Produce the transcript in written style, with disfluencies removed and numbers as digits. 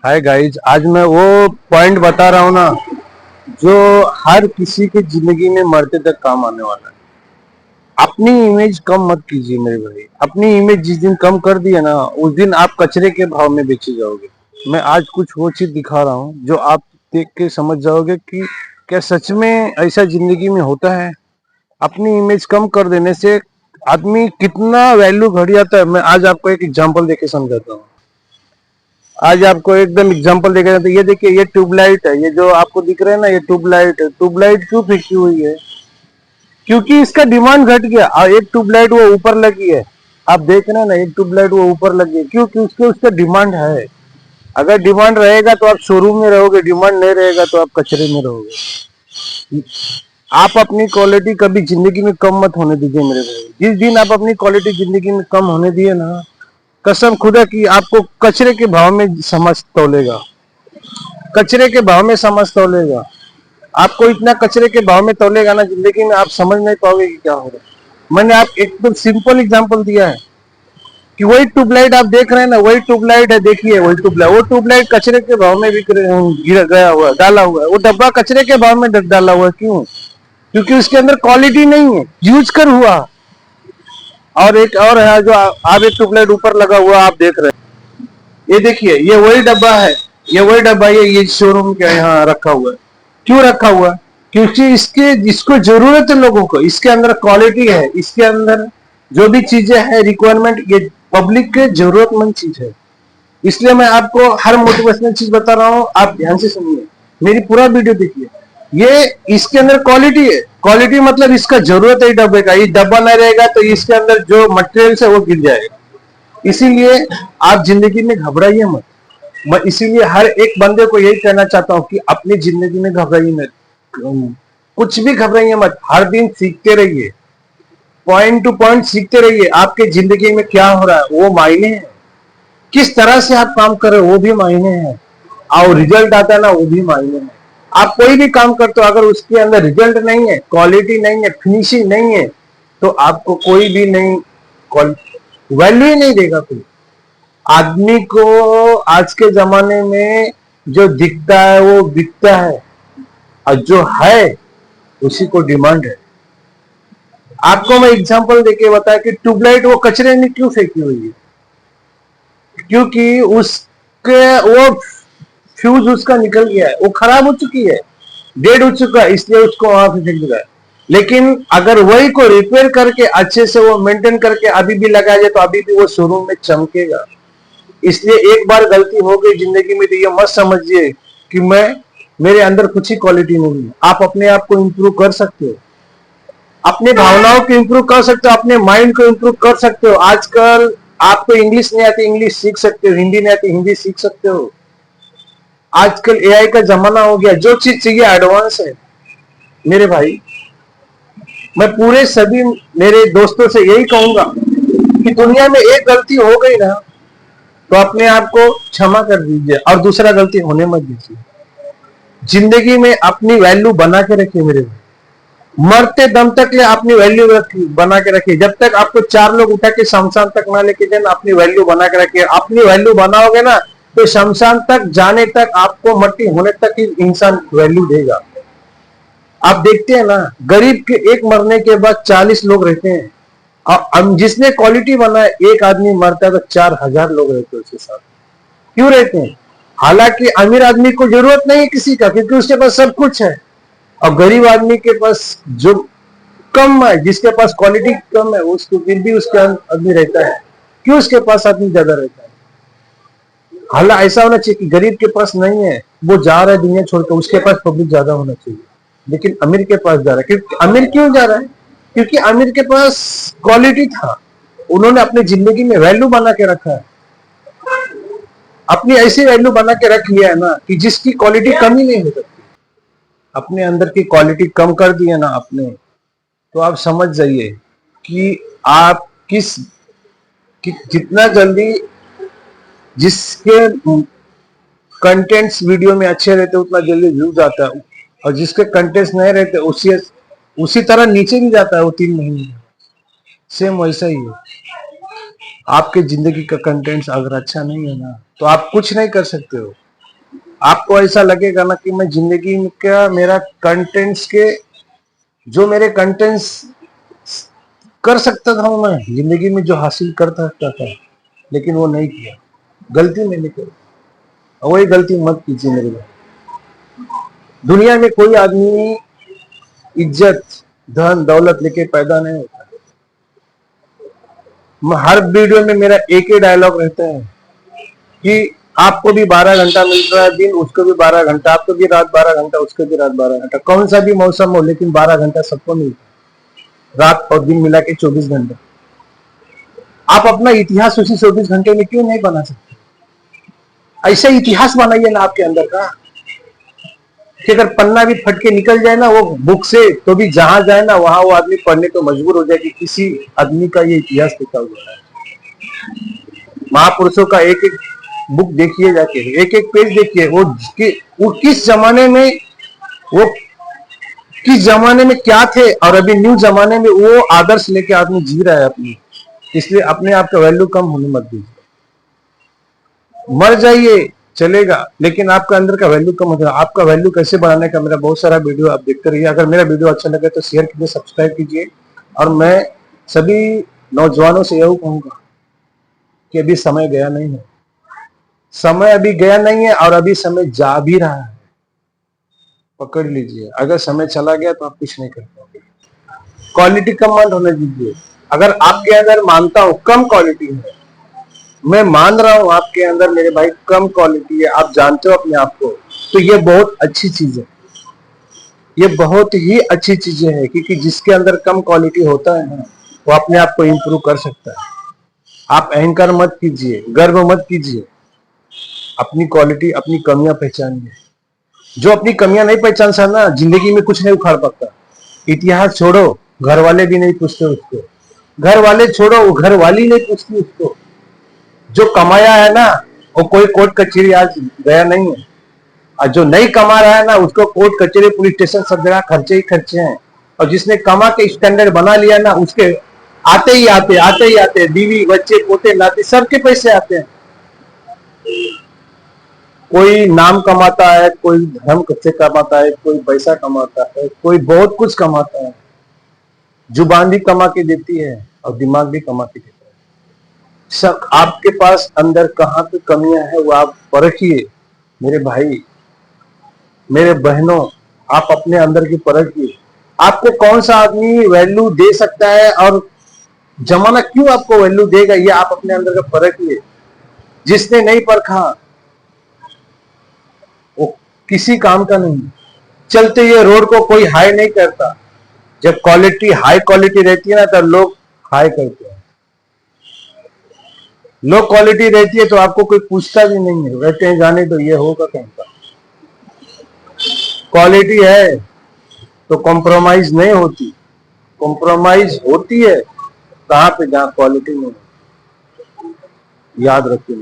Hi guys, आज मैं वो पॉइंट बता रहा हूँ ना जो हर किसी की जिंदगी में मरते तक काम आने वाला है। अपनी इमेज कम मत कीजिए मेरे भाई। अपनी इमेज जिस दिन कम कर दिए ना, उस दिन आप कचरे के भाव में बेचे जाओगे। मैं आज कुछ वो चीज दिखा रहा हूँ जो आप देख के समझ जाओगे कि क्या सच में ऐसा जिंदगी में होता है। अपनी इमेज कम कर देने से आदमी कितना वैल्यू घट जाता है। मैं आज आपको एक एग्जांपल देके समझाता हूँ। आज आपको एकदम एग्जांपल देखा तो ये देखिए, ये ट्यूबलाइट है। ये जो आपको दिख रहा है ना, ये ट्यूबलाइट है। ट्यूबलाइट क्यों फेंकी हुई है? क्योंकि इसका डिमांड घट गया। और एक ट्यूबलाइट वो ऊपर लगी है, आप देख रहे हैं ना, एक ट्यूबलाइट वो ऊपर लगी है। क्यों? क्योंकि उसका डिमांड है। अगर डिमांड रहेगा तो आप शोरूम में रहोगे, डिमांड नहीं रहेगा तो आप कचरे में रहोगे। आप अपनी क्वालिटी कभी जिंदगी में कम मत होने दीजिए मेरे भाई। जिस दिन आप अपनी क्वालिटी जिंदगी में कम होने दिए ना, कसम खुदा की आपको कचरे के भाव में समझ तोलेगा। कचरे के भाव में समझ तोलेगा। आपको इतना कचरे के भाव में तोलेगा ना जिंदगी में, आप समझ नहीं पाओगे कि क्या हो रहा है। मैंने आप एकदम सिंपल एग्जांपल दिया है कि वही ट्यूबलाइट आप देख रहे हैं ना, वही ट्यूबलाइट है। देखिए वही ट्यूबलाइट, वो ट्यूबलाइट कचरे के भाव में बिक गिर गया हुआ है, डाला हुआ है। वो डब्बा कचरे के भाव में डाला हुआ है। क्यों? क्योंकि उसके अंदर क्वालिटी नहीं है, यूज कर हुआ। और एक और है जो आप एक ट्यूबलाइट ऊपर लगा हुआ आप देख रहे हैं। ये देखिए, ये वही डब्बा है। ये वही डब्बा है, ये शोरूम के यहाँ रखा हुआ है। क्यों रखा हुआ है? क्योंकि इसके जिसको जरूरत है लोगों को, इसके अंदर क्वालिटी है, इसके अंदर जो भी चीजें है रिक्वायरमेंट, ये पब्लिक के जरूरतमंद चीज है। इसलिए मैं आपको हर मोटिवेशनल चीज बता रहा हूँ, आप ध्यान से सुनिए, मेरी पूरा वीडियो देखिए। ये इसके अंदर क्वालिटी है। क्वालिटी मतलब इसका जरूरत है डब्बे का। ये डब्बा नहीं रहेगा तो इसके अंदर जो मटेरियल है वो गिर जाएगा। इसीलिए आप जिंदगी में घबराइए मत। मैं इसीलिए हर एक बंदे को यही कहना चाहता हूँ कि अपनी जिंदगी में घबराइए मत। कुछ भी घबराइए मत। हर दिन सीखते रहिए, पॉइंट टू पॉइंट सीखते रहिए। आपके जिंदगी में क्या हो रहा है वो मायने है, किस तरह से आप काम कर रहे हो वो भी मायने है, और रिजल्ट आता है ना वो भी मायने है। आप कोई भी काम करते हो, अगर उसके अंदर रिजल्ट नहीं है, क्वालिटी नहीं है, फिनिशिंग नहीं है, तो आपको कोई भी नहीं वैल्यू ही नहीं देगा कोई। आदमी को आज के जमाने में जो दिखता है वो बिकता है, और जो है उसी को डिमांड है। आपको मैं एग्जांपल देके बताया कि ट्यूबलाइट वो कचरे में क्यों फेंकी हुई है। क्योंकि उसके वो फ्यूज उसका निकल गया है, वो खराब हो चुकी है, डेड हो चुका है, इसलिए उसको वहां पे फेंक दिया है। लेकिन अगर वही को रिपेयर करके अच्छे से वो मेंटेन करके अभी भी लगाया जाए तो अभी भी वो शोरूम में चमकेगा। इसलिए एक बार गलती हो गई जिंदगी में तो ये मत समझिए कि मैं मेरे अंदर कुछ ही क्वालिटी नहीं है। आप अपने आप को इंप्रूव कर सकते हो, अपने भावनाओं को इंप्रूव कर सकते हो, अपने माइंड को इंप्रूव कर सकते हो। आजकल आपको इंग्लिश नहीं आती, इंग्लिश सीख सकते हो। हिंदी नहीं आती, हिंदी सीख सकते हो। आजकल एआई का जमाना हो गया, जो चीज चाहिए एडवांस है मेरे भाई। मैं पूरे सभी मेरे दोस्तों से यही कहूंगा कि दुनिया में एक गलती हो गई ना तो अपने आप को क्षमा कर दीजिए और दूसरा गलती होने मत दीजिए। जिंदगी में अपनी वैल्यू बना के रखिए मेरे भाई। मरते दम तक ले अपनी वैल्यू बना के रखिए। जब तक आपको चार लोग उठा के शमशान तक ना लेके जाए, अपनी वैल्यू बना के रखिए। अपनी वैल्यू बनाओगे ना तो शमशान तक जाने तक, आपको मट्टी होने तक ही इंसान वैल्यू देगा। आप देखते हैं ना, गरीब के एक मरने के बाद 40 लोग रहते हैं, और जिसने क्वालिटी बनाए एक आदमी मरता है तो 4000 लोग रहते हैं उसके साथ। क्यों रहते हैं? हालांकि अमीर आदमी को जरूरत नहीं है किसी का, क्योंकि उसके पास सब कुछ है। और गरीब आदमी के पास जो कम है, जिसके पास क्वालिटी कम है, उसको फिर भी उसके आदमी रहता है। क्यों? उसके पास आदमी ज्यादा रहता है। हालांकि ऐसा होना चाहिए कि गरीब के पास नहीं है, वो जा रहा है दुनिया छोड़कर, उसके पास पब्लिक ज्यादा होना चाहिए। लेकिन अमीर के पास जा रहा है। क्योंकि अमीर क्यों जा रहा है? क्योंकि अमीर के पास क्वालिटी था, उन्होंने अपनी जिंदगी में वैल्यू बना के रखा है। अपनी ऐसी वैल्यू बना के रख लिया है ना कि जिसकी क्वालिटी कम ही नहीं हो सकती। अपने अंदर की क्वालिटी कम कर दी है ना आपने, तो आप समझ जाइए कि आप जितना जल्दी जिसके कंटेंट्स वीडियो में अच्छे रहते उतना जल्दी व्यूज आता है, और जिसके कंटेंट्स नहीं रहते उसी तरह नीचे भी जाता है वो 3 महीने में। सेम वैसा ही है। आपके जिंदगी का कंटेंट्स अगर अच्छा नहीं है ना तो आप कुछ नहीं कर सकते हो। आपको ऐसा लगेगा ना कि मैं जिंदगी में क्या मेरा कंटेंट्स के जो मेरे कंटेंट्स कर सकता था मैं जिंदगी में जो हासिल कर सकता था, लेकिन वो नहीं किया। गलती मैंने करी, वही गलती मत कीजिए मेरे भाई। दुनिया में कोई आदमी इज्जत धन दौलत लेके पैदा नहीं होता। हर वीडियो में मेरा एक ही डायलॉग रहता है कि आपको भी 12 घंटा मिल रहा है दिन, उसको भी 12 घंटा, आपको भी रात 12 घंटा, उसको भी रात 12 घंटा, कौन सा भी मौसम हो लेकिन 12 घंटा सबको मिलता है, रात और दिन मिला के 24 घंटे। आप अपना इतिहास उसी 24 घंटे में क्यों नहीं बना सकते? ऐसा इतिहास बनाइए ना आपके अंदर का कि अगर पन्ना भी फट के निकल जाए ना वो बुक से, तो भी जहां जाए ना वहां वो आदमी पढ़ने को मजबूर हो जाए कि किसी आदमी का ये इतिहास लिखा हुआ है। महापुरुषों का एक एक बुक देखिए, जाके एक एक पेज देखिए, वो किस जमाने में वो किस जमाने में क्या थे और अभी न्यू जमाने में वो आदर्श लेके आदमी जी रहा है अपनी। इसलिए अपने आप का वैल्यू कम होने मत दीजिए। मर जाइए चलेगा, लेकिन आपका अंदर का वैल्यू कम हो जाएगा। आपका वैल्यू कैसे बढ़ाने का मेरा बहुत सारा वीडियो आप देखते रहिए। अगर मेरा वीडियो अच्छा लगे तो शेयर कीजिए, सब्सक्राइब कीजिए। और मैं सभी नौजवानों से यही कहूंगा कि अभी समय गया नहीं है, समय अभी गया नहीं है और अभी समय जा भी रहा है। पकड़ लीजिए, अगर समय चला गया तो आप कुछ नहीं कर पाओगे। क्वालिटी कम मत होने दीजिए। अगर आपके अंदर मानता हूं कम क्वालिटी है, मैं मान रहा हूं आपके अंदर मेरे भाई कम क्वालिटी है, आप जानते हो अपने आप को, तो ये बहुत अच्छी चीज है। ये बहुत ही अच्छी चीजें है, क्योंकि जिसके अंदर कम क्वालिटी होता है ना वो अपने आप को इम्प्रूव कर सकता है। आप अहंकार मत कीजिए, गर्व मत कीजिए, अपनी क्वालिटी अपनी कमियां पहचानिए। जो अपनी कमियां नहीं पहचान सकता ना जिंदगी में कुछ नहीं उखाड़ पाता। इतिहास छोड़ो, घर वाले भी नहीं पूछते उसको, घर वाले छोड़ो, वो घर वाली नहीं पूछती उसको। जो कमाया है ना वो कोई कोर्ट कचहरी आज गया नहीं है, और जो नहीं कमा रहा है ना उसको कोर्ट कचहरी पुलिस स्टेशन सब जगह खर्चे ही खर्चे हैं। और जिसने कमा के स्टैंडर्ड बना लिया ना उसके आते ही आते बीवी बच्चे पोते नाते सबके पैसे आते हैं। कोई नाम कमाता है, कोई धर्म से कमाता है, कोई पैसा कमाता है, कोई बहुत कुछ कमाता है। जुबान भी कमा के देती है और दिमाग भी कमा के देता है। सब आपके पास अंदर कहाँ पे कमियां है वो आप परखिए मेरे भाई मेरे बहनों, आप अपने अंदर की परखिए। आपको कौन सा आदमी वैल्यू दे सकता है और जमाना क्यों आपको वैल्यू देगा, ये आप अपने अंदर का परखिए। जिसने नहीं परखा वो किसी काम का नहीं। चलते ये रोड को कोई हाई नहीं करता। जब क्वालिटी हाई क्वालिटी रहती है ना तब लोग हाई करते हैं। लो क्वालिटी रहती है तो आपको कोई पूछता भी नहीं है, कहते हैं जाने तो ये होगा कहीं का। क्वालिटी है तो कॉम्प्रोमाइज नहीं होती, कॉम्प्रोमाइज होती है कहां पे, जहां क्वालिटी नहीं। याद रखिए।